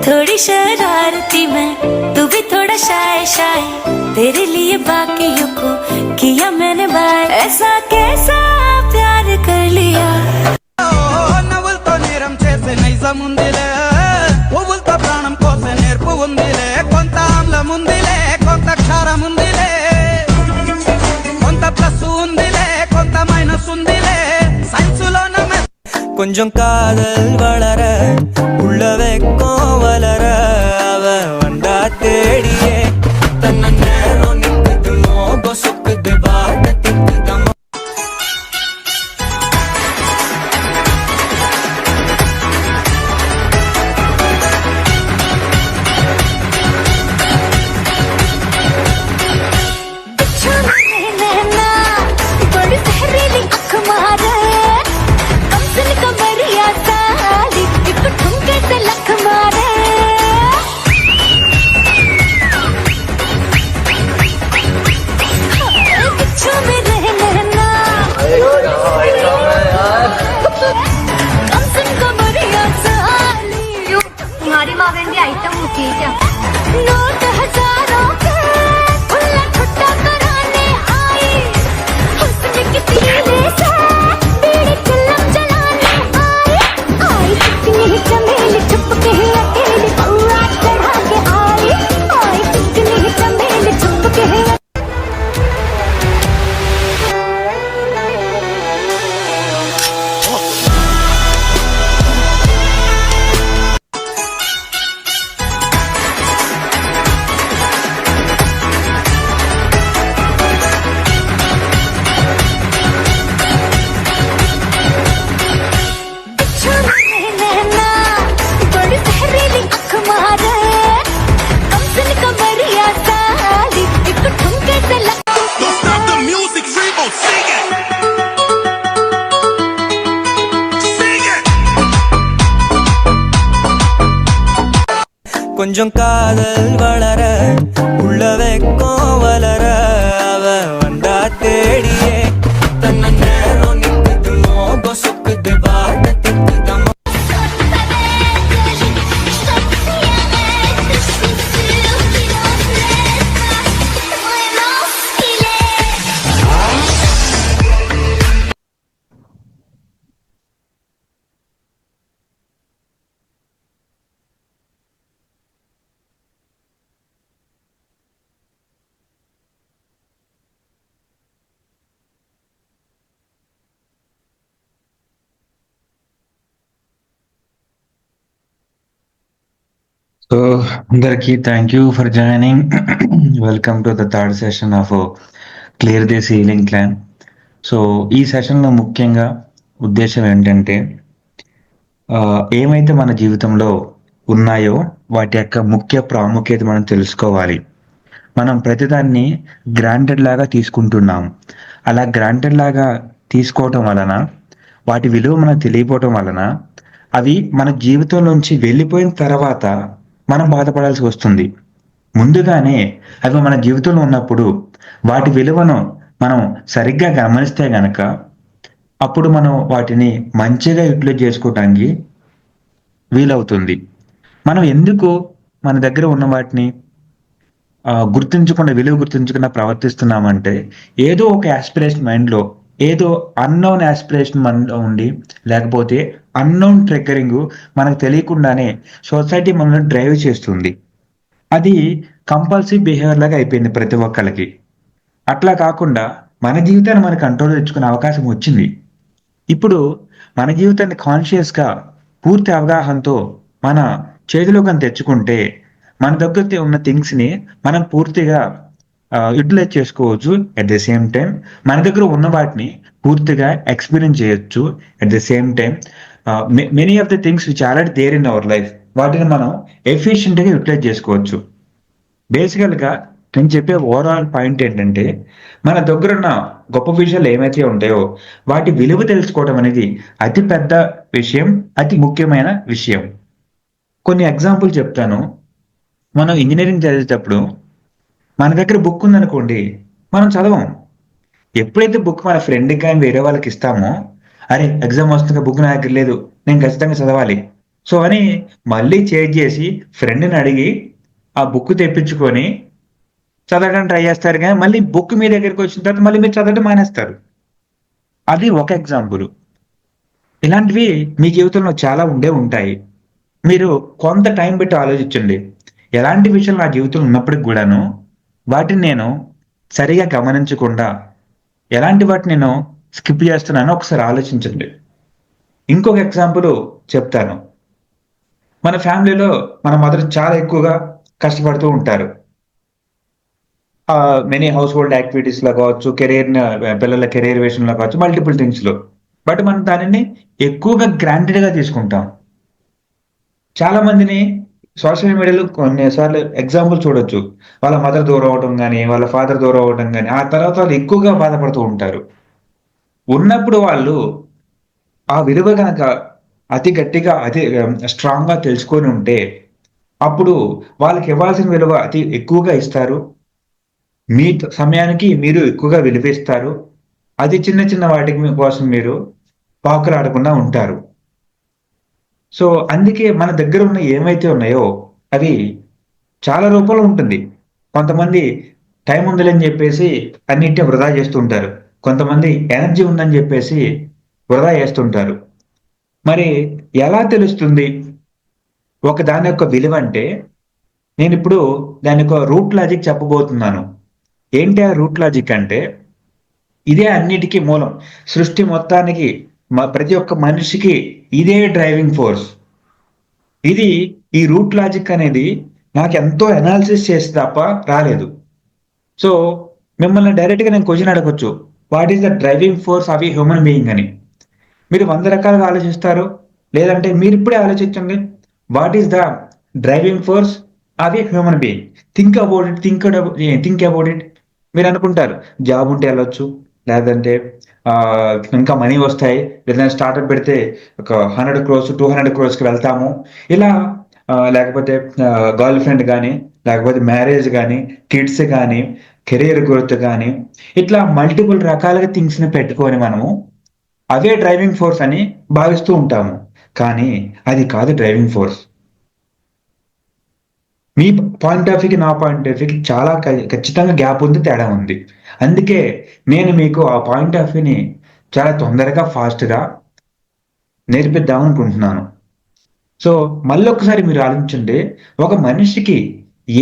थोड़ी शरारती मैं, तू भी थोड़ा शाय शाय, तेरे लिए बाकियों को किया मैंने बाय, ऐसा कैसा प्यार कर लिया. నవ్వులతో నేరం చేసే నైజం ఉందిలే, పువ్వులతో ప్రాణం కోసే నేర్పు ఉందిలే, కొంత ఆమ్లం ఉందిలే, కొంత క్షారం ఉందిలే, కొంత ప్లస్ ఉందిలే, కొంత మైనస్ ఉందిలే, సైన్సులో கொஞ்சம் காதல் வளர உள்ள வைக்கும் வளர அவ வந்தா தேடியே தன்ன நேரம் நிக்குது மோகம் சுக்குது பாட்ட திக்குதம். तुम्हारी माँ बहन की आइटम होती है क्या? नोट हजारों के खुला छुट्टा कराने आई, हुस्न की तीली से बीड़ी चिल्लम जलाने आई, आई चिकनी चमेली चुपके अकेली कौआ चढ़ा के आई, आई चिकनी चमेली चुपके. கொஞ்சம் காதல் வளர உள்ள வைக்கும் வளர அவ வந்தா தேடியே தன்ன நேரம் நிக்குது மோகம் சுக்குது பாட்ட திக்குதம். సో అందరికి thank you for joining. Welcome to the third session of clear the ceiling plan. So ఈ సెషన్లో ముఖ్యంగా ఉద్దేశం ఏంటంటే ఏమైతే మన జీవితంలో ఉన్నాయో వాటి యొక్క ముఖ్య ప్రాముఖ్యత మనం తెలుసుకోవాలి. మనం ప్రతిదాన్ని గ్రాంటెడ్ లాగా తీసుకుంటున్నాం. అలా గ్రాంటెడ్ లాగా తీసుకోవటం వలన వాటి విలువ మనకు తెలియపోవటం వలన అవి మన జీవితంలోంచి వెళ్ళిపోయిన తర్వాత మనం బాధపడాల్సి వస్తుంది. ముందుగానే అవి మన జీవితంలో ఉన్నప్పుడు వాటి విలువను మనం సరిగ్గా గమనిస్తే గనక అప్పుడు మనం వాటిని మంచిగా యూటిలైజ్ చేసుకోవటానికి వీలవుతుంది. మనం ఎందుకు మన దగ్గర ఉన్న వాటిని విలువ గుర్తించకుండా ప్రవర్తిస్తున్నామంటే ఏదో ఒక యాస్పిరేషన్ మైండ్లో, ఏదో అన్నోన్ యాస్పిరేషన్ మనలో ఉండి, లేకపోతే అన్నోన్ ట్రిగ్గరింగ్ మనకు తెలియకుండానే సొసైటీ మనల్ని డ్రైవ్ చేస్తుంది. అది కంపల్సరీ బిహేవియర్ లాగా అయిపోయింది ప్రతి ఒక్కరికి. అట్లా కాకుండా మన జీవితాన్ని మన కంట్రోల్ తెచ్చుకునే అవకాశం వచ్చింది. ఇప్పుడు మన జీవితాన్ని కాన్షియస్గా పూర్తి అవగాహనతో మన చేతిలోకి తెచ్చుకుంటే మన దగ్గర ఉన్న థింగ్స్ని మనం పూర్తిగా యూటిలైజ్ చేసుకోవచ్చు. అట్ ద సేమ్ టైం మన దగ్గర ఉన్న వాటిని పూర్తిగా ఎక్స్పీరియన్స్ చేయొచ్చు. At the same time many of the things which already there in our life వాటిని మనం ఎఫిషియెంట్గా యూటిలైజ్ చేసుకోవచ్చు. బేసికల్గా నేను చెప్పే ఓవరాల్ పాయింట్ ఏంటంటే మన దగ్గర ఉన్న గొప్ప విషయాలు ఏమైతే ఉంటాయో వాటి విలువ తెలుసుకోవడం అనేది అతి పెద్ద విషయం, అతి ముఖ్యమైన విషయం. కొన్ని ఎగ్జాంపుల్ చెప్తాను. మనం ఇంజనీరింగ్ చదివేటప్పుడు మన దగ్గర బుక్ ఉందనుకోండి, మనం చదవం. ఎప్పుడైతే బుక్ మన ఫ్రెండ్కి కానీ వేరే వాళ్ళకి ఇస్తామో, అరే ఎగ్జామ్ వస్తుందిగా బుక్ నా దగ్గర లేదు, నేను ఖచ్చితంగా చదవాలి, సో అని మళ్ళీ చేంజ్ చేసి ఫ్రెండ్ని అడిగి ఆ బుక్ తెప్పించుకొని చదవడానికి ట్రై చేస్తారు, కానీ మళ్ళీ బుక్ మీ దగ్గరికి వచ్చిన తర్వాత మళ్ళీ మీరు చదవడం మానేస్తారు. అది ఒక ఎగ్జాంపుల్. ఇలాంటివి మీ జీవితంలో చాలా ఉండే ఉంటాయి. మీరు కొంత టైం పెట్టి ఆలోచించండి. ఎలాంటి విషయాలు నా జీవితంలో ఉన్నప్పటికి కూడాను వాటిని నేను సరిగా గమనించకుండా ఎలాంటి వాటిని నేను స్కిప్ చేస్తున్నానో ఒకసారి ఆలోచించండి. ఇంకొక ఎగ్జాంపుల్ చెప్తాను. మన ఫ్యామిలీలో మన మదర్ చాలా ఎక్కువగా కష్టపడుతూ ఉంటారు. మెనీ హౌస్ హోల్డ్ యాక్టివిటీస్ లో కావచ్చు, పిల్లల కెరీర్ విషయంలో కావచ్చు, మల్టిపుల్ థింగ్స్ లో. బట్ మనం దానిని ఎక్కువగా గ్రాంటెడ్ గా తీసుకుంటాం. చాలా మందిని సోషల్ మీడియాలో కొన్నిసార్లు ఎగ్జాంపుల్ చూడొచ్చు. వాళ్ళ మదర్ దూరం అవడం కానీ, వాళ్ళ ఫాదర్ దూరం అవడం కానీ, ఆ తర్వాత వాళ్ళు ఎక్కువగా బాధపడుతూ ఉంటారు. ఉన్నప్పుడు వాళ్ళు ఆ విలువ కనుక అతి గట్టిగా అతి స్ట్రాంగ్ గా తెలుసుకొని ఉంటే అప్పుడు వాళ్ళకి ఇవ్వాల్సిన విలువ అతి ఎక్కువగా ఇస్తారు. మీ సమయానికి మీరు ఎక్కువగా విలువిస్తారు. అది చిన్న చిన్న వాటికి కోసం మీరు పాకులాడకుండా ఉంటారు. సో అందుకే మన దగ్గర ఉన్న ఏమైతే ఉన్నాయో అవి చాలా రూపంలో ఉంటుంది. కొంతమంది టైం ఉందిలేని చెప్పేసి అన్నిటిని వృధా చేస్తుంటారు. కొంతమంది ఎనర్జీ ఉందని చెప్పేసి వృధా చేస్తుంటారు. మరి ఎలా తెలుస్తుంది ఒక దాని యొక్క విలువ అంటే, నేను ఇప్పుడు దాని యొక్క రూట్ లాజిక్ చెప్పబోతున్నాను. ఏంటి ఆ రూట్ లాజిక్ అంటే, ఇదే అన్నిటికీ మూలం. సృష్టి మొత్తానికి ప్రతి ఒక్క మనిషికి ఇదే డ్రైవింగ్ ఫోర్స్. ఇది ఈ రూట్ లాజిక్ అనేది నాకు ఎంతో అనాలిసిస్ చేసి తప్ప రాలేదు. సో మిమ్మల్ని డైరెక్ట్గా నేను క్వశ్చన్ అడగొచ్చు, what is the driving force of a human being అని. మీరు 100 రకాలుగా ఆలోచిస్తారు. లేదంటే మీరు ఇప్పుడే ఆలోచించండి, what is the driving force of a human being. Think about it, think about it. మీరు అనుకుంటారు జాబ్ ఉంటే వెళ్ళొచ్చు, లేదంటే ఇంకా మనీ వస్తాయి, లేదంటే స్టార్ట్అప్ పెడితే ఒక 100 crores 200 crores వెళ్తాము, ఇలా లేకపోతే గర్ల్ ఫ్రెండ్ కానీ, లేకపోతే మ్యారేజ్ కానీ, కిడ్స్ కానీ, కెరీర్ గ్రోత్ కానీ, ఇట్లా మల్టిపుల్ రకాలుగా థింగ్స్ని పెట్టుకొని మనము అవే డ్రైవింగ్ ఫోర్స్ అని భావిస్తూ ఉంటాము. కానీ అది కాదు డ్రైవింగ్ ఫోర్స్. మీ పాయింట్ ఆఫ్ వ్యూకి నా పాయింట్ ఆఫ్ వ్యూకి చాలా ఖచ్చితంగా గ్యాప్ ఉంది, తేడా ఉంది. అందుకే నేను మీకు ఆ పాయింట్ ఆఫ్ వ్యూని చాలా తొందరగా ఫాస్ట్గా నేర్పిద్దాం అనుకుంటున్నాను. సో మళ్ళీ ఒకసారి మీరు ఆలోచించండి, ఒక మనిషికి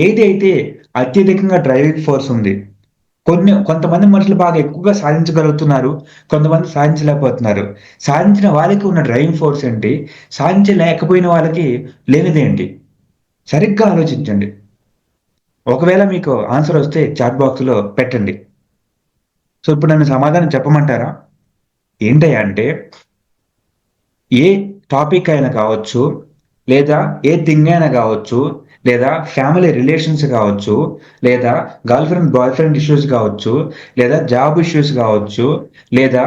ఏదైతే అత్యధికంగా డ్రైవింగ్ ఫోర్స్ ఉంది, కొంతమంది మనుషులు బాగా ఎక్కువగా సాధించగలుగుతున్నారు, కొంతమంది సాధించలేకపోతున్నారు. సాధించిన వాళ్ళకి ఉన్న డ్రైవింగ్ ఫోర్స్ ఏంటి, సాధించలేకపోయిన వాళ్ళకి లేనిదేంటి? సరిగ్గా ఆలోచించండి. ఒకవేళ మీకు ఆన్సర్ వస్తే చాట్ బాక్స్లో పెట్టండి. సో ఇప్పుడు నన్ను సమాధానం చెప్పమంటారా? ఏంటయ్యా అంటే, ఏ టాపిక్ అయినా కావచ్చు, లేదా ఏ థింగ్ అయినా కావచ్చు, లేదా ఫ్యామిలీ రిలేషన్స్ కావచ్చు, లేదా girl friend boy friend issues కావచ్చు, లేదా జాబ్ ఇష్యూస్ కావచ్చు, లేదా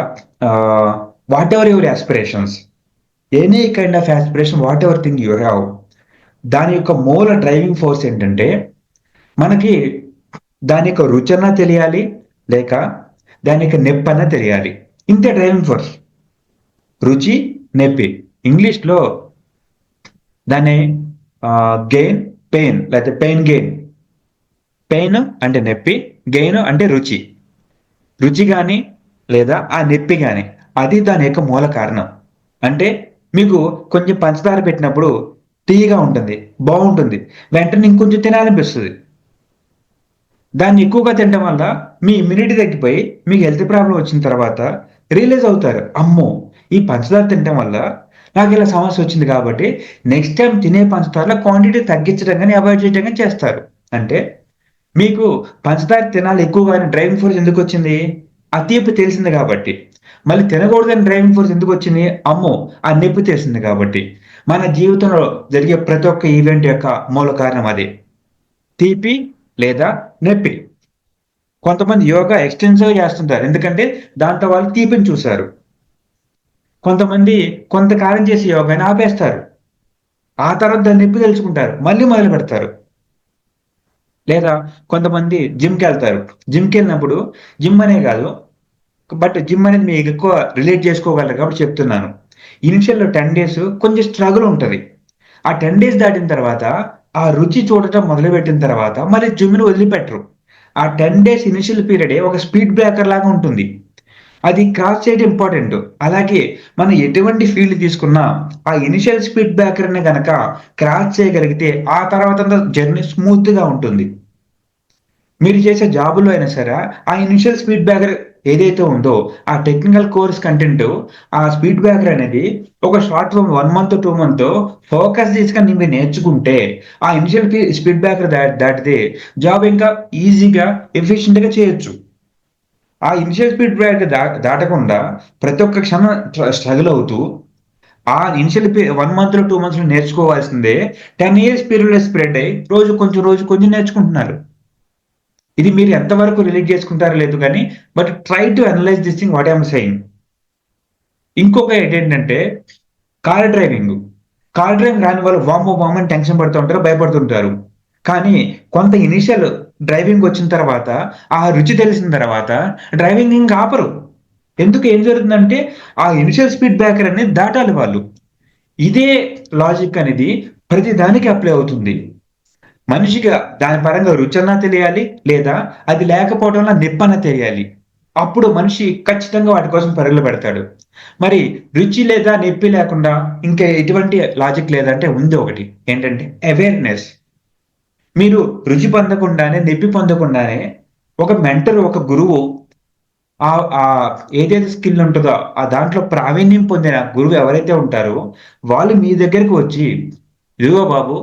what ever your aspirations, any kind of aspiration, what ever thing you have, దాని యొక్క మూల డ్రైవింగ్ ఫోర్స్ ఏంటంటే, మనకి దాని యొక్క రుచన తెలియాలి, లేక దాని యొక్క నొప్పి అన్న తెలియాలి. ఇంతే డ్రైవింగ్ ఫోర్స్. రుచి, నొప్పి. ఇంగ్లీష్లో దాన్ని గెయిన్ పెయిన్, లేకపోతే పెయిన్ గెయిన్. పెయిన్ అంటే నొప్పి, గెయిన్ అంటే రుచి. రుచి కానీ లేదా ఆ నొప్పి కానీ అది దాని యొక్క మూల కారణం. అంటే మీకు కొంచెం పంచదార పెట్టినప్పుడు తీయగా ఉంటుంది, బాగుంటుంది, వెంటనే ఇంకొంచెం తినాలనిపిస్తుంది. దాన్ని ఎక్కువగా తినడం వల్ల మీ ఇమ్యూనిటీ తగ్గిపోయి మీకు హెల్త్ ప్రాబ్లం వచ్చిన తర్వాత రియలైజ్ అవుతారు, అమ్మో ఈ పంచదార తినడం వల్ల నాకు ఇలా సమస్య వచ్చింది, కాబట్టి నెక్స్ట్ టైం తినే పంచదారలో క్వాంటిటీ తగ్గించడం కానీ అవాయిడ్ చేయడం కానీ చేస్తారు. అంటే మీకు పంచదార తినాలి ఎక్కువగా డ్రైవింగ్ ఫోర్స్ ఎందుకు వచ్చింది? ఆ తీపి తెలిసింది కాబట్టి. మళ్ళీ తినకూడదని డ్రైవింగ్ ఫోర్స్ ఎందుకు వచ్చింది? అమ్మో ఆ నొప్పి తెలిసింది కాబట్టి. మన జీవితంలో జరిగే ప్రతి ఒక్క ఈవెంట్ యొక్క మూల కారణం అదే, తీపి లేదా నొప్పి. కొంతమంది యోగా ఎక్స్టెన్సివ్గా చేస్తుంటారు, ఎందుకంటే దాంతో వాళ్ళు తీపిని చూశారు. కొంతమంది కొంతకాలం చేసి యోగాని ఆపేస్తారు, ఆ తర్వాత దాన్ని నొప్పి తెలుసుకుంటారు, మళ్ళీ మొదలు పెడతారు. లేదా కొంతమంది జిమ్కి వెళ్తారు, జిమ్కి వెళ్ళినప్పుడు జిమ్ అనే కాదు, బట్ జిమ్ అనేది మీకు ఎక్కువ రిలేట్ చేసుకోగలరు కాబట్టి చెప్తున్నాను. ఇనిషియల్లో 10 days కొంచెం స్ట్రగుల్ ఉంటుంది, ఆ 10 డేస్ దాటిన తర్వాత ఆ రుచి చూడటం మొదలుపెట్టిన తర్వాత మళ్ళీ జిమ్‌ని వదిలిపెట్టరు. ఆ 10 డేస్ ఇనిషియల్ పీరియడే ఒక స్పీడ్ బ్రేకర్ లాగా ఉంటుంది. అది క్రాస్ చేయడం ఇంపార్టెంట్. అలాగే మనం ఎటువంటి ఫీల్డ్ తీసుకున్నా ఆ ఇనిషియల్ స్పీడ్ బ్రేకర్‌ని గనక క్రాస్ చేయగలిగితే ఆ తర్వాతంతా జర్నీ స్మూత్‌గా ఉంటుంది. మీరు చేసే జాబ్‌లో అయినా సరే, ఆ ఇనిషియల్ స్పీడ్ బ్రేకర్ ఏదైతే ఉందో, ఆ టెక్నికల్ కోర్స్ కంటెంట్, ఆ స్పీడ్ బ్రేకర్ అనేది ఒక short term 1 month, 2 month focus చేసుకొని మీరు నేర్చుకుంటే, ఆ ఇనిషియల్ స్పీడ్ బ్రేకర్ దాటితే జాబ్ ఇంకా ఈజీగా, ఎఫిషియెంట్‌గా చేయొచ్చు. ఆ ఇనిషియల్ స్పీడ్ బ్రేకర్ దాటకుండా ప్రతి ఒక్క క్షణం స్ట్రగుల్ అవుతూ, ఆ ఇనిషియల్ 1 మంత్‌లో, 2 మంత్స్‌లో నేర్చుకోవాల్సిందే 10 ఇయర్స్ పీరియడ్‌లో స్ప్రెడ్ అయ్యి రోజు కొంచెం నేర్చుకుంటున్నారు. ఇది మీరు ఎంతవరకు రిలేట్ చేసుకుంటారో లేదు గానీ, but try to analyse this thing what I am saying. ఇంకొక ఏంటంటే కార్ డ్రైవింగు. కార్ డ్రైవింగ్ రాని వాళ్ళు వామ్మో! అని టెన్షన్ పడుతూ ఉంటారు, భయపడుతుంటారు. కానీ కొంత ఇనీషియల్ డ్రైవింగ్ వచ్చిన తర్వాత, ఆ రుచి తెలిసిన తర్వాత డ్రైవింగ్ ఇంక ఆపరు. ఎందుకు ఏం జరుగుతుందంటే, ఆ ఇనిషియల్ స్పీడ్ బ్రేకర్ అనేది దాటాలి వాళ్ళు. ఇదే లాజిక్ అనేది ప్రతి దానికి అప్లై అవుతుంది. మనిషిగా దాని పరంగా రుచన్నా తెలియాలి. లేదా అది లేకపోవడం వల్ల నిప్పన్నా తెలియాలి. అప్పుడు మనిషి ఖచ్చితంగా వాటి కోసం పరుగులు పెడతాడు. మరి రుచి లేదా నొప్పి లేకుండా ఇంకా ఎటువంటి లాజిక్ లేదంటే ఉంది ఒకటి. ఏంటంటే అవేర్‌నెస్. మీరు రుచి పొందకుండానే, నొప్పి పొందకుండానే ఒక మెంటర్, ఒక గురువు ఏదైతే స్కిల్ ఉంటదో ఆ దాంట్లో ప్రావీణ్యం పొందిన గురువు ఎవరైతే ఉంటారో వాళ్ళు మీ దగ్గరికి వచ్చి, "ఇదిగో బాబు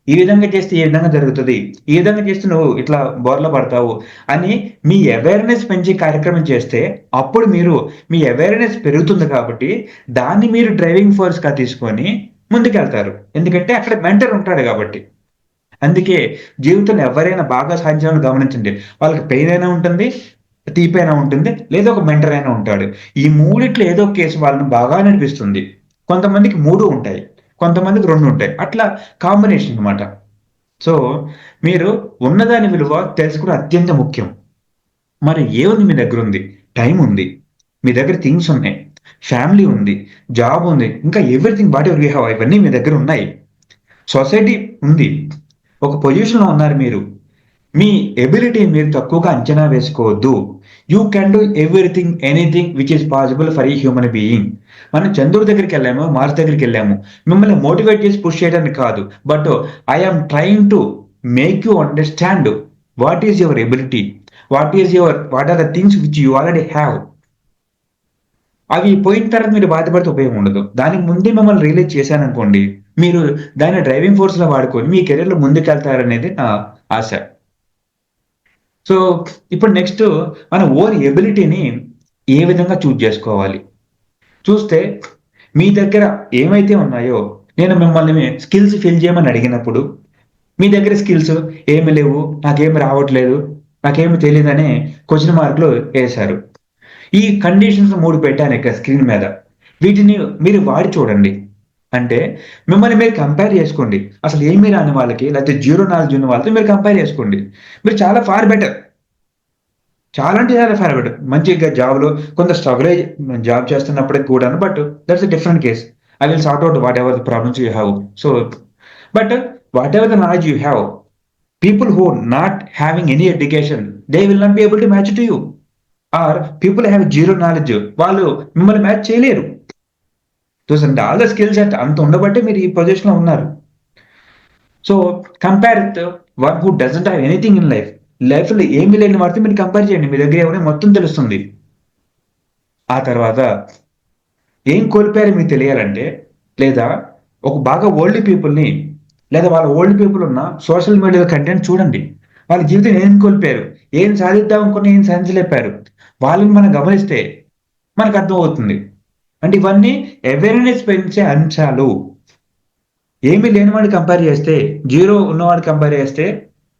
ఈ విధంగా చేస్తే ఈ విధంగా జరుగుతది. ఈ విధంగా చేస్తే నువ్వు ఇట్లా బోర్ల పడతావు" అని మీ అవేర్‌నెస్ పెంచే కార్యక్రమం చేస్తే అప్పుడు మీరు మీ అవేర్‌నెస్ పెరుగుతుంది కాబట్టి దాన్ని మీరు డ్రైవింగ్ ఫోర్స్‌గా తీసుకొని ముందుకెళ్తారు. ఎందుకంటే అక్కడ మెంటర్ ఉంటాడు కాబట్టి. అందుకే జీవితంలో ఎవరైనా బాగా సాధించాలని గమనించండి. వాళ్ళకి పెయిన్ అయినా ఉంటుంది, తీపైనా ఉంటుంది, లేదా ఒక మెంటర్ అయినా ఉంటాడు. ఈ మూడిట్లో ఏదో ఒక కేసు వాళ్ళని బాగా నడిపిస్తుంది. కొంతమందికి 3 ఉంటాయి. కొంతమందికి 2 ఉంటాయి. అట్లా కాంబినేషన్ అన్నమాట. సో, మీరు ఉన్నదాని విలువ తెలుసుకోవడం అత్యంత ముఖ్యం. మరి ఏముంది మీ దగ్గరుంది? టైం ఉంది. మీ దగ్గర థింగ్స్ ఉన్నాయి. ఫ్యామిలీ ఉంది. జాబ్ ఉంది. ఇంకా everything what ever you have ఇవన్నీ మీ దగ్గర ఉన్నాయి. సొసైటీ ఉంది. ఒక పొజిషన్‌లో ఉన్నారు మీరు. మీ ఎబిలిటీని మీరు తక్కువగా అంచనా వేసుకోవద్దు. You can do everything, anything which is possible for a human being. మనం చంద్రుడి దగ్గరికెళ్ళాము, మార్స్ దగ్గరికెళ్ళాము. మిమ్మల్ని మోటివేట్ చేసి పుష్ చేయడానికి కాదు. But I am trying to make you understand what is your ability. What are the things which you already have. అవి పోయిన తర్వాత మీరు బాధపడితే ఉపయోగం ఉండదు. దానికి ముందే మిమ్మల్ని రియలైజ్ చేశాననుకోండి, మీరు దాన్ని డ్రైవింగ్ ఫోర్స్‌లా వాడుకొని మీ కెరియర్‌లో ముందుకెళ్తారనేది నా ఆశ. సో, ఇప్పుడు నెక్స్ట్ మన ఓన్ ఎబిలిటీని ఏ విధంగా చూజ్ జేసుకోవాలి? చూస్తే మీ దగ్గర ఏమైతే ఉన్నాయో నేను మిమ్మల్ని స్కిల్స్ ఫిల్ చేయమని అడిగినప్పుడు, మీ దగ్గర స్కిల్స్ ఏమి లేవు, నాకేమి రావట్లేదు, నాకేమి తెలీదనే క్వెషన్ మార్క్‌లు ఏశారు. ఈ కండిషన్స్ 3 పెట్టాను ఇక్కడ స్క్రీన్ మీద. వీటిని మీరు వాడి చూడండి. అంటే మిమ్మల్ని మీరు కంపేర్ చేసుకోండి. అసలు ఏమీ రాని వాళ్ళకి లేకపోతే జీరో నాలెడ్జ్ ఉన్న వాళ్ళతో మీరు కంపేర్ చేసుకోండి. మీరు చాలా ఫార్ బెటర్. చాలా అంటే చాలా ఫార్ బెటర్. మంచిగా జాబ్‌లో కొంత స్ట్రగుల్ అయ్యి జాబ్ చేస్తున్నప్పటికి కూడాను. But that's a different case. I will sort out whatever the problems you have. So, but whatever the knowledge you have, people who not having any education they will not be able to match to you. Or people have zero knowledge వాళ్ళు మిమ్మల్ని match చేయలేరు. Those and all the skill set అంత ఉండబట్టే మీరు ఈ పొజిషన్‌లో ఉన్నారు. So, compare with one who doesn't have anything in life. లైఫ్‌లో ఏమీ లేని వాడితో మీరు కంపేర్ చేయండి. మీ దగ్గర ఏమున్నాయో మొత్తం తెలుస్తుంది. ఆ తర్వాత ఏం కోల్పోయారో మీకు తెలియాలంటే, లేదా ఒక బాగా ఓల్డ్ పీపుల్‌ని లేదా వాళ్ళ ఓల్డ్ పీపుల్ ఉన్న సోషల్ మీడియా కంటెంట్ చూడండి. వాళ్ళ జీవితం ఏం కోల్పోయారు? ఏం సాధిద్దాం అనుకుని ఏం సాధించలేకపోయారు? వాళ్ళని మనం గమనిస్తే మనకు అర్థమవుతుంది. అంటే ఇవన్నీ అవేర్‌నెస్ పెంచే అంశాలు. ఏమీ లేనివాడిని కంపేర్ చేస్తే, జీరో ఉన్నవాడిని కంపేర్ చేస్తే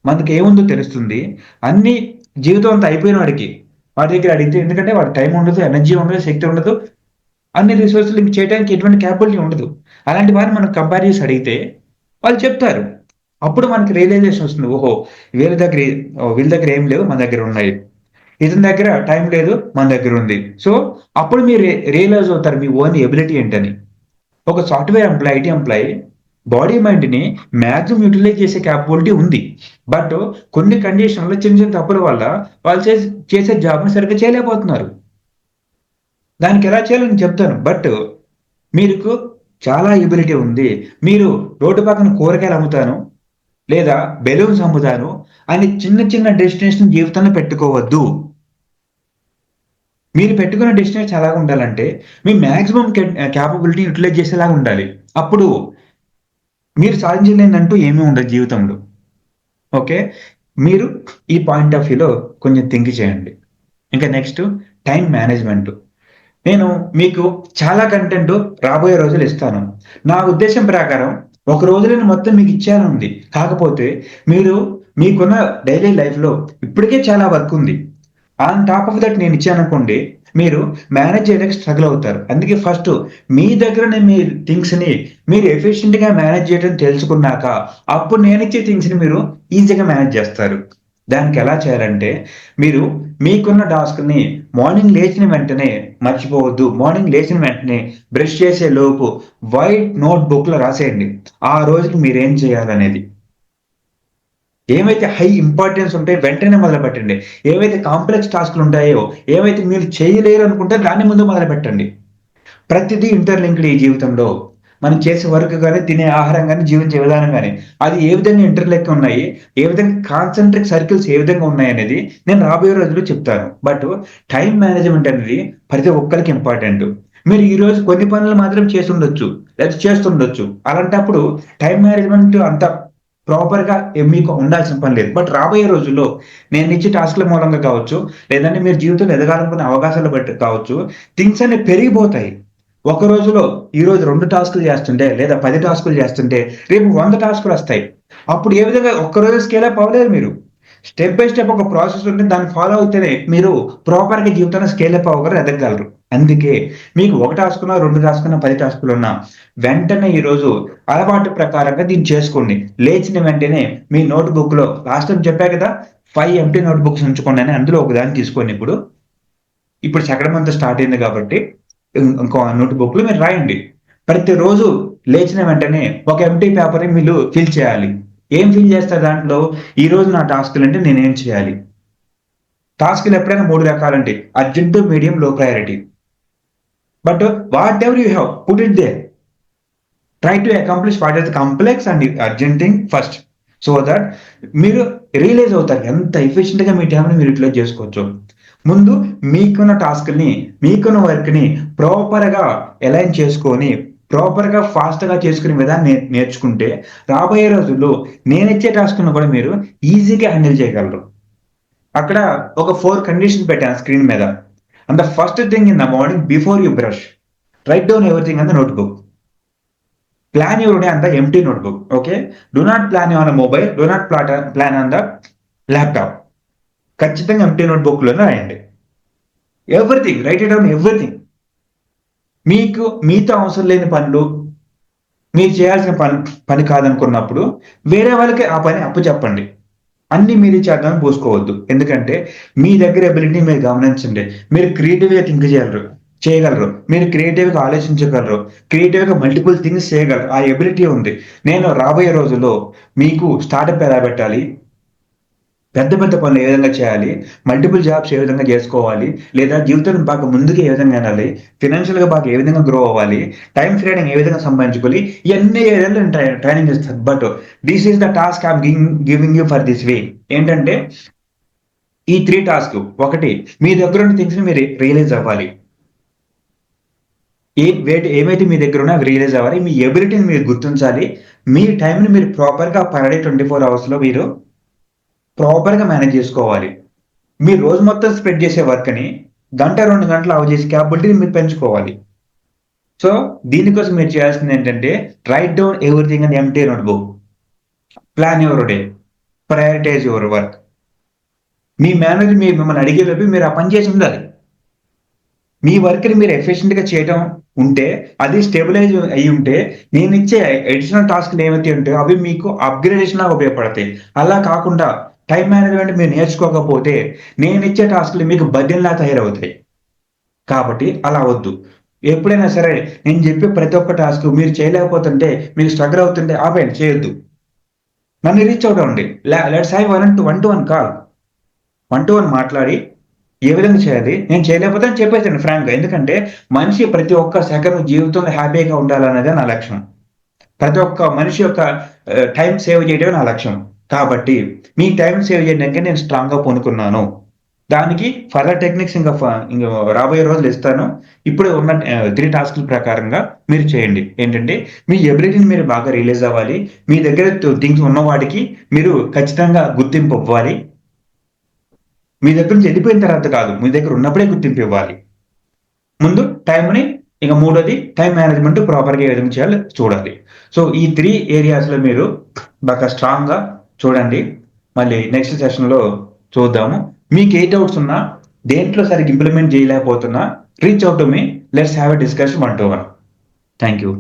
మనకేముందో తెలుస్తుంది. అన్నీ జీవితం అంతా అయిపోయిన వాడికి, వాడి దగ్గర అడిగితే ఎందుకంటే వాడికి టైం ఉండదు, ఎనర్జీ ఉండదు, శక్తి ఉండదు. అన్ని రిసోర్స్‌లు చేయడానికి ఎటువంటి కేపబిలిటీ ఉండదు. అలాంటి వారిని మనం కంపేర్ చేసి అడిగితే వాళ్ళు చెప్తారు. అప్పుడు మనకి రియలైజేషన్ వస్తుంది. ఓహో! వీళ్ళ దగ్గర ఏమి లేవు, మన దగ్గర ఉన్నాయి. ఇతని దగ్గర టైం లేదు, మన దగ్గర ఉంది. సో, అప్పుడు మీరు రియలైజ్ అవుతారు మీ ఓన్ ఎబిలిటీ ఏంటని. ఒక software employee, IT employee body మైండ్ని మ్యాక్సిమం యూటిలైజ్ చేసే క్యాపబిలిటీ ఉంది. బట్ కొన్ని కండిషన్లో చిన్న చిన్న తప్పుల వల్ల వాళ్ళు చేసే జాబ్ని సరిగ్గా చేయలేకపోతున్నారు. దానికి ఎలా చేయాలో నేను చెప్తాను. బట్ మీకు చాలా ఎబిలిటీ ఉంది. మీరు రోడ్డు పక్కన కూరగాయలు అమ్ముతాను లేదా బెలూన్స్ అమ్ముతాను అని చిన్న చిన్న డెస్టినేషన్ జీవితంలో పెట్టుకోవద్దు. మీరు పెట్టుకున్న డెస్టినేషన్ ఎలాగ ఉండాలంటే మీ మ్యాక్సిమం క్యాపబిలిటీ యూటిలైజ్ చేసేలాగా ఉండాలి. అప్పుడు మీరు సాధించలేనంటూ ఏమీ ఉండదు జీవితంలో. ఓకే, మీరు ఈ పాయింట్ ఆఫ్ వ్యూలో కొంచెం థింక్ చేయండి. ఇంకా నెక్స్ట్ టైం మేనేజ్మెంట్. నేను మీకు చాలా కంటెంట్ రాబోయే రోజులు ఇస్తాను. నా ఉద్దేశం ప్రకారం ఒక రోజులో మొత్తం మీకు ఇచ్చేయాలని ఉంది. కాకపోతే మీరు మీకున్న డైలీ లైఫ్లో ఇప్పటికే చాలా వర్క్ ఉంది. ఆన్ టాప్ ఆఫ్ దట్ నేను ఇచ్చాను అనుకోండి, మీరు మేనేజ్ చేయడానికి స్ట్రగుల్ అవుతారు. అందుకే ఫస్ట్ మీ దగ్గరనే మీ థింగ్స్ని మీరు ఎఫిషియెంట్గా మేనేజ్ చేయడం తెలుసుకున్నాక అప్పుడు నేను ఇచ్చే థింగ్స్ని మీరు ఈజీగా మేనేజ్ చేస్తారు. దానికి ఎలా చేయాలంటే మీరు మీకున్న టాస్క్ని మార్నింగ్ లేచిన వెంటనే మర్చిపోవద్దు. మార్నింగ్ లేచిన వెంటనే బ్రష్ చేసే లోపు వైట్ నోట్ బుక్లో రాసేయండి ఆ రోజుకి మీరేం చేయాలనేది. ఏవైతే హై ఇంపార్టెన్స్ ఉంటాయో వెంటనే మొదలు పెట్టండి. ఏవైతే కాంప్లెక్స్ టాస్క్లు ఉంటాయో, ఏవైతే మీరు చేయలేరు అనుకుంటే దాన్ని ముందు మొదలు పెట్టండి. ప్రతిదీ ఇంటర్లింక్డ్ ఈ జీవితంలో. మనం చేసే వర్క్ కానీ, తినే ఆహారం కానీ, జీవించే విధానం కానీ అది ఏ విధంగా ఇంటర్లింక్ ఉన్నాయి, ఏ విధంగా కాన్సెంట్రిక్ సర్కిల్స్ ఏ విధంగా ఉన్నాయి అనేది నేను రాబోయే రోజుల్లో చెప్తాను. బట్ టైం మేనేజ్మెంట్ అనేది ప్రతి ఒక్కరికి ఇంపార్టెంట్. మీరు ఈ రోజు కొన్ని పనులు మాత్రం చేసి ఉండొచ్చు లేదా చేస్తుండొచ్చు. అలాంటప్పుడు టైం మేనేజ్మెంట్ అంత ప్రాపర్గా మీకు ఉండాల్సిన పని లేదు. బట్ రాబోయే రోజుల్లో నేను ఇచ్చే టాస్క్ల మూలంగా కావచ్చు, లేదంటే మీరు జీవితంలో ఎదగాలనుకునే అవకాశాలు బట్టి కావచ్చు, థింగ్స్ అనేవి పెరిగిపోతాయి. ఒక రోజులో ఈ రోజు 2 టాస్కులు చేస్తుంటే లేదా 10 టాస్కులు చేస్తుంటే రేపు 100 టాస్కులు వస్తాయి. అప్పుడు ఏ విధంగా ఒక్క రోజు స్కేల్ అప్ అవ్వలేదు. మీరు స్టెప్ బై స్టెప్ ఒక ప్రాసెస్ ఉంటే దాన్ని ఫాలో అవుతేనే మీరు ప్రాపర్గా జీవితంలో స్కేల్ అప్ అవ్వగలరు, ఎదగలరు. అందుకే మీకు 1 టాస్క్ ఉన్నా, 2 టాస్క్ ఉన్నా, 10 టాస్కులు ఉన్నా వెంటనే ఈరోజు అలవాటు ప్రకారంగా దీన్ని చేసుకోండి. లేచిన వెంటనే మీ నోట్ బుక్లో లాస్ట్ టైం చెప్పా కదా 5 ఎంటీ నోట్ బుక్స్ ఉంచుకోండి అని, అందులో ఒకదాన్ని తీసుకోండి. ఇప్పుడు చక్రమంతా స్టార్ట్ అయింది కాబట్టి ఇంకో నోట్ బుక్లో మీరు రాయండి. ప్రతిరోజు లేచిన వెంటనే ఒక ఎంటీ పేపర్ని మీరు ఫిల్ చేయాలి. ఏం ఫిల్ చేస్తారు దాంట్లో? ఈ రోజు నా టాస్క్లు అంటే నేనేం చేయాలి. టాస్క్లు ఎప్పుడైనా 3 రకాలంటే urgent, medium, low priority. But whatever you have put it there. Try to accomplish what is complex and urgent thing first, so that మీరు రియలైజ్ అవుతారు ఎంత ఎఫిషియెంట్గా మీ టైంని మీరు యూటిలైజ్ చేసుకోవచ్చు. ముందు మీకున్న టాస్క్ని, మీకున్న వర్క్ని ప్రాపర్గా అలైన్ చేసుకొని ప్రాపర్గా ఫాస్ట్గా చేసుకునే విధాన్ని నేర్చుకుంటే రాబోయే రోజుల్లో నేను ఇచ్చే టాస్క్ను కూడా మీరు ఈజీగా హ్యాండిల్ చేయగలరు. అక్కడ ఒక 4 కండిషన్ పెట్టాను స్క్రీన్ మీద. And the first thing in the morning before you brush, right down everything on the notebook. Plan your day on the empty notebook. Okay, do not plan on a mobile, do not plan on the laptop. ఖచ్చితంగా empty notebook లోనే రాయండి. Everything, right it down everything. మీకు మీతో అవసరం లేని పనులు, మీరు చేయాల్సిన పని కాదనుకున్నప్పుడు వేరే వాళ్ళకి ఆ పని అప్పు చెప్పండి. అన్ని మీరు చేద్దామని పూసుకోవద్దు. ఎందుకంటే మీ దగ్గర ఎబిలిటీ మీరు గమనించండి. మీరు క్రియేటివ్గా థింక్ చేయగలరు, మీరు క్రియేటివ్గా ఆలోచించగలరు, క్రియేటివ్గా మల్టిపుల్ థింగ్స్ చేయగలరు. ఆ ఎబిలిటీ ఉంది. నేను రాబోయే రోజుల్లో మీకు స్టార్టప్ ఎలా పెట్టాలి, పెద్ద పెద్ద పనులు ఏ విధంగా చేయాలి, మల్టిపుల్ జాబ్స్ ఏ విధంగా చేసుకోవాలి, లేదా జీవితాన్ని బాగా ముందుకు ఏ విధంగా వెళ్ళాలి, ఫినాన్షియల్గా బాగా ఏ విధంగా గ్రో అవ్వాలి, టైం ఫ్రీడమ్ ఏ విధంగా సంపాదించుకోవాలి, ఇవన్నీ ఏరియాలో నేను ట్రైనింగ్ ఇస్తాను. But this is the task I'm giving you for this way. ఏంటంటే ఈ 3 టాస్క్. ఒకటి, మీ దగ్గర ఉన్న థింగ్స్ని మీరు రియలైజ్ అవ్వాలి. ఏమైతే మీ దగ్గర ఉన్నా అవి రియలైజ్ అవ్వాలి. మీ ఎబిలిటీని మీరు గుర్తించాలి. మీ టైంని మీరు ప్రాపర్గా పర్ డే 24 అవర్స్లో మీరు ప్రాపర్గా మేనేజ్ చేసుకోవాలి. మీరు రోజు మొత్తం స్ప్రెడ్ చేసే వర్క్ని 1-2 గంటలు అవ చేసే క్యాపబిలిటీని మీరు పెంచుకోవాలి. సో దీనికోసం మీరు చేయాల్సింది ఏంటంటే రైట్ డౌన్ ఎవ్రీథింగ్ అని empty notebook. Plan your day, prioritize your work. మీ మేనేజర్ మిమ్మల్ని అడిగేలోపు మీరు ఆ పని చేసి ఉండాలి. మీ వర్క్ని మీరు ఎఫిషియెంట్గా చేయడం ఉంటే, అది స్టెబిలైజ్ అయ్యి ఉంటే, నేను ఇచ్చే అడిషనల్ టాస్క్లు ఏవైతే ఉంటాయో అవి మీకు అప్గ్రేడేషన్ ఉపయోగపడతాయి. అలా కాకుండా టైం మేనేజ్మెంట్ మీరు నేర్చుకోకపోతే నేను ఇచ్చే టాస్క్లు మీకు బర్డెన్లా తయారవుతాయి. కాబట్టి అలా వద్దు. ఎప్పుడైనా సరే నేను చెప్పే ప్రతి ఒక్క టాస్క్ మీరు చేయలేకపోతుంటే, మీకు స్ట్రగుల్ అవుతుంటే ఆపేయండి, చేయొద్దు. నన్ను రీచ్ అవుట్ అవ్వండి. Let's have 1-to-1 call. 1-to-1 మాట్లాడి ఏ విధంగా చేయాలి, నేను చేయలేకపోతే అని చెప్పేసాను ఫ్రాంక్‌గా. ఎందుకంటే మనిషి ప్రతి ఒక్క సెకను జీవితంలో హ్యాపీగా ఉండాలనేదే నా లక్ష్యం. ప్రతి ఒక్క మనిషి యొక్క టైం సేవ్ చేయడమే నా లక్ష్యం. కాబట్టి మీ టైం సేవ్ చేయడానికే నేను స్ట్రాంగ్‌గా పూనుకున్నాను. దానికి ఫర్దర్ టెక్నిక్స్ ఇంక రాబోయే రోజులు ఇస్తాను. ఇప్పుడు ఉన్న 3 టాస్క్‌ల ప్రకారంగా మీరు చేయండి. ఏంటంటే మీ ఎబిలిటీని మీరు బాగా రియలైజ్ అవ్వాలి. మీ దగ్గర థింగ్స్ ఉన్న వాటికి మీరు ఖచ్చితంగా గుర్తింపు ఇవ్వాలి. మీ దగ్గర నుంచి వెళ్ళిపోయిన తర్వాత కాదు, మీ దగ్గర ఉన్నప్పుడే గుర్తింపు ఇవ్వాలి. ముందు టైంని, ఇక మూడోది టైం మేనేజ్మెంట్ ప్రాపర్‌గా ఏ విధంగా చేయాలో చూడాలి. సో ఈ 3 ఏరియాస్‌లో మీరు బాగా స్ట్రాంగ్‌గా చూడండి. మళ్ళీ నెక్స్ట్ సెషన్‌లో చూద్దాము. మీకు ఏ డౌట్స్ ఉన్నా, దేంట్లో సరిగ్గా ఇంప్లిమెంట్ చేయలేకపోతున్నా reach out to me. Let's have a discussion 1-to-1. Thank you.